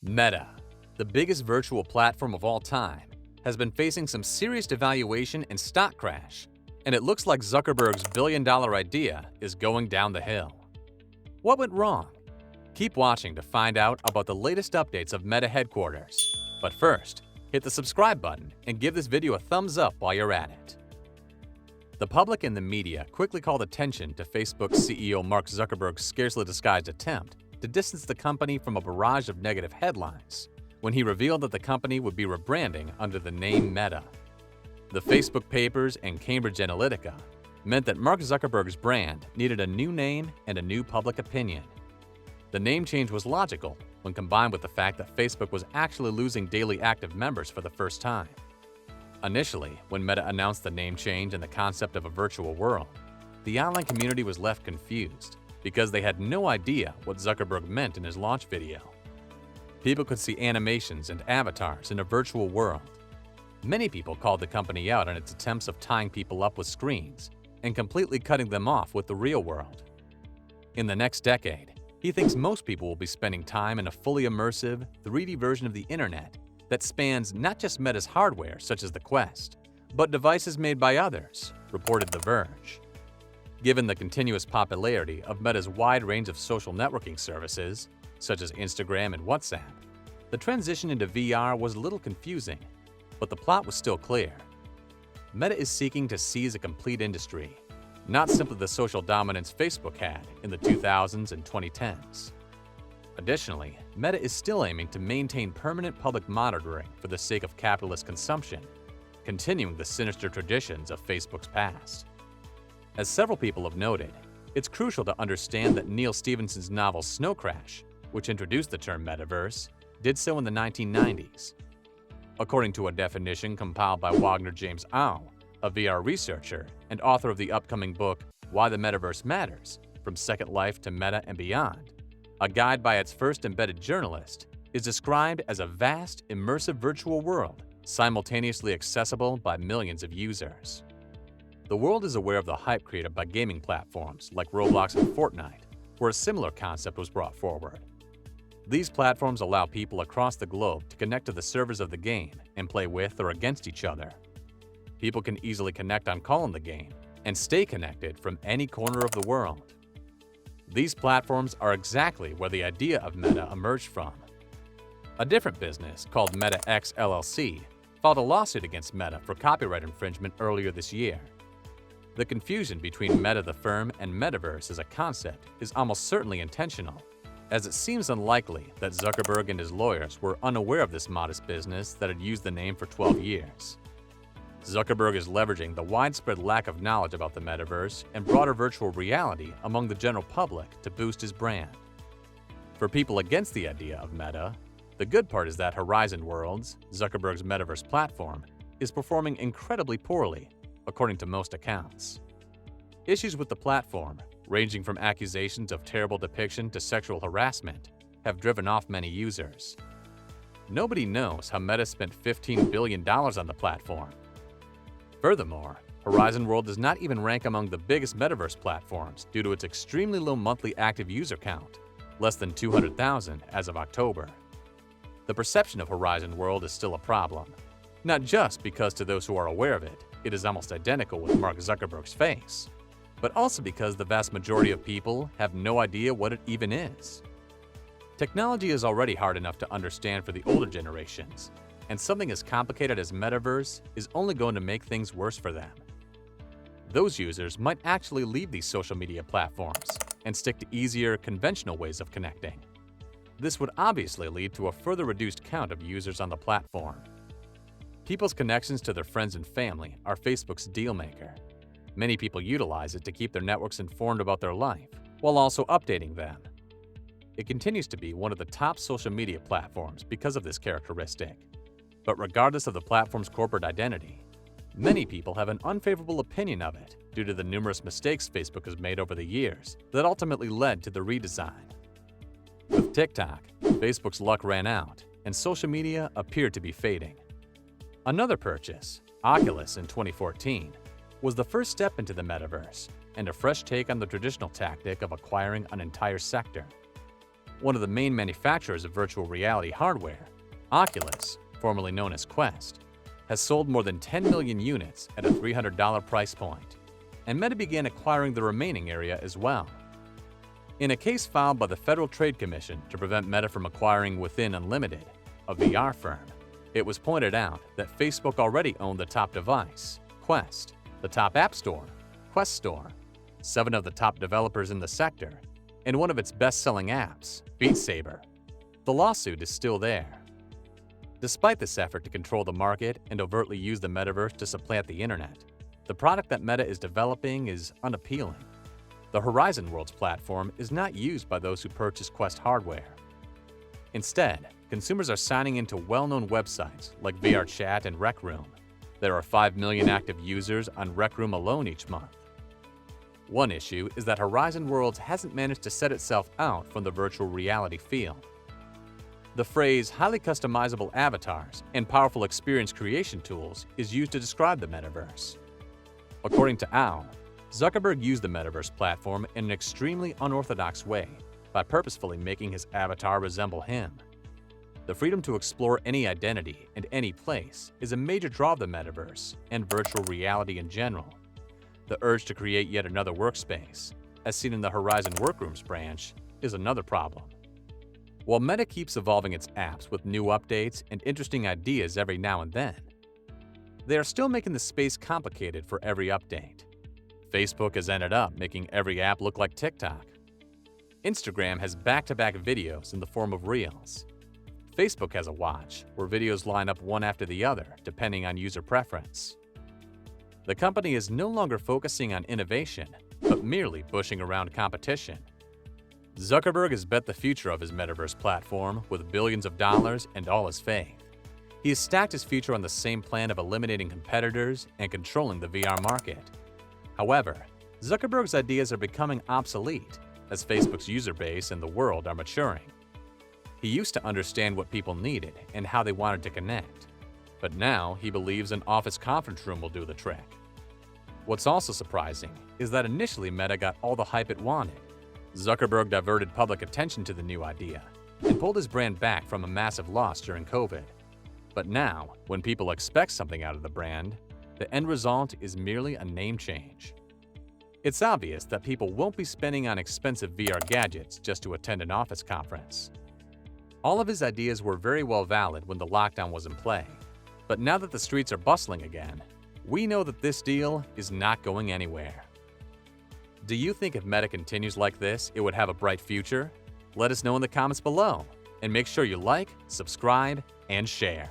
Meta, the biggest virtual platform of all time, has been facing some serious devaluation and stock crash, and it looks like Zuckerberg's billion-dollar idea is going down the hill. What went wrong? Keep watching to find out about the latest updates of Meta headquarters. But first, hit the subscribe button and give this video a thumbs up while you're at it. The public and the media quickly called attention to Facebook's CEO Mark Zuckerberg's scarcely disguised attempt to distance the company from a barrage of negative headlines when he revealed that the company would be rebranding under the name Meta. The Facebook papers and Cambridge Analytica meant that Mark Zuckerberg's brand needed a new name and a new public opinion. The name change was logical when combined with the fact that Facebook was actually losing daily active members for the first time. Initially, when Meta announced the name change and the concept of a virtual world, the online community was left confused because they had no idea what Zuckerberg meant in his launch video. People could see animations and avatars in a virtual world. Many people called the company out on its attempts of tying people up with screens and completely cutting them off with the real world. In the next decade, he thinks most people will be spending time in a fully immersive, 3D version of the internet that spans not just Meta's hardware, such as the Quest, but devices made by others, reported The Verge. Given the continuous popularity of Meta's wide range of social networking services, such as Instagram and WhatsApp, the transition into VR was a little confusing, but the plot was still clear. Meta is seeking to seize a complete industry, not simply the social dominance Facebook had in the 2000s and 2010s. Additionally, Meta is still aiming to maintain permanent public monitoring for the sake of capitalist consumption, continuing the sinister traditions of Facebook's past. As several people have noted, it's crucial to understand that Neal Stephenson's novel Snow Crash, which introduced the term metaverse, did so in the 1990s. According to a definition compiled by Wagner James Au, a VR researcher and author of the upcoming book Why the Metaverse Matters, From Second Life to Meta and Beyond, a guide by its first embedded journalist, is described as a vast, immersive virtual world simultaneously accessible by millions of users. The world is aware of the hype created by gaming platforms like Roblox and Fortnite, where a similar concept was brought forward. These platforms allow people across the globe to connect to the servers of the game and play with or against each other. People can easily connect on call in the game and stay connected from any corner of the world. These platforms are exactly where the idea of Meta emerged from. A different business called MetaX LLC filed a lawsuit against Meta for copyright infringement earlier this year. The confusion between Meta the firm and Metaverse as a concept is almost certainly intentional, as it seems unlikely that Zuckerberg and his lawyers were unaware of this modest business that had used the name for 12 years. Zuckerberg is leveraging the widespread lack of knowledge about the metaverse and broader virtual reality among the general public to boost his brand. For people against the idea of Meta, the good part is that Horizon Worlds, Zuckerberg's metaverse platform, is performing incredibly poorly, according to most accounts. Issues with the platform, ranging from accusations of terrible depiction to sexual harassment, have driven off many users. Nobody knows how Meta spent $15 billion on the platform. Furthermore, Horizon World does not even rank among the biggest metaverse platforms due to its extremely low monthly active user count, less than 200,000 as of October. The perception of Horizon World is still a problem, not just because to those who are aware of it, it is almost identical with Mark Zuckerberg's face, but also because the vast majority of people have no idea what it even is. Technology is already hard enough to understand for the older generations, and something as complicated as metaverse is only going to make things worse for them. Those users might actually leave these social media platforms and stick to easier, conventional ways of connecting. This would obviously lead to a further reduced count of users on the platform. People's connections to their friends and family are Facebook's dealmaker. Many people utilize it to keep their networks informed about their life, while also updating them. It continues to be one of the top social media platforms because of this characteristic. But regardless of the platform's corporate identity, many people have an unfavorable opinion of it due to the numerous mistakes Facebook has made over the years that ultimately led to the redesign. With TikTok, Facebook's luck ran out, and social media appeared to be fading. Another purchase, Oculus in 2014, was the first step into the metaverse and a fresh take on the traditional tactic of acquiring an entire sector. one of the main manufacturers of virtual reality hardware, Oculus, formerly known as Quest, has sold more than 10 million units at a $300 price point, and Meta began acquiring the remaining area as well. In a case filed by the Federal Trade Commission to prevent Meta from acquiring Within Unlimited, a VR firm, it was pointed out that Facebook already owned the top device, Quest, the top app store, Quest Store, 7 of the top developers in the sector, and one of its best-selling apps, Beat Saber. The lawsuit is still there. Despite this effort to control the market and overtly use the metaverse to supplant the internet, the product that Meta is developing is unappealing. The Horizon Worlds platform is not used by those who purchase Quest hardware. Instead, consumers are signing into well-known websites like VR Chat and Rec Room. There are 5 million active users on Rec Room alone each month. One issue is that Horizon Worlds hasn't managed to set itself out from the virtual reality field. The phrase highly customizable avatars and powerful experience creation tools is used to describe the metaverse. According to Owl, Zuckerberg used the metaverse platform in an extremely unorthodox way by purposefully making his avatar resemble him. The freedom to explore any identity and any place is a major draw of the metaverse and virtual reality in general. The urge to create yet another workspace, as seen in the Horizon Workrooms branch, is another problem. While Meta keeps evolving its apps with new updates and interesting ideas every now and then, they are still making the space complicated for every update. Facebook has ended up making every app look like TikTok. Instagram has back-to-back videos in the form of Reels. Facebook has a watch, where videos line up one after the other, depending on user preference. The company is no longer focusing on innovation, but merely pushing around competition. Zuckerberg has bet the future of his metaverse platform with billions of dollars and all his faith. He has stacked his future on the same plan of eliminating competitors and controlling the VR market. However, Zuckerberg's ideas are becoming obsolete as Facebook's user base and the world are maturing. He used to understand what people needed and how they wanted to connect, but now he believes an office conference room will do the trick. What's also surprising is that initially Meta got all the hype it wanted. Zuckerberg diverted public attention to the new idea and pulled his brand back from a massive loss during COVID. But now, when people expect something out of the brand, the end result is merely a name change. It's obvious that people won't be spending on expensive VR gadgets just to attend an office conference. All of his ideas were very well valid when the lockdown was in play, but now that the streets are bustling again, we know that this deal is not going anywhere. Do you think if Meta continues like this, it would have a bright future? Let us know in the comments below, and make sure you like, subscribe, and share.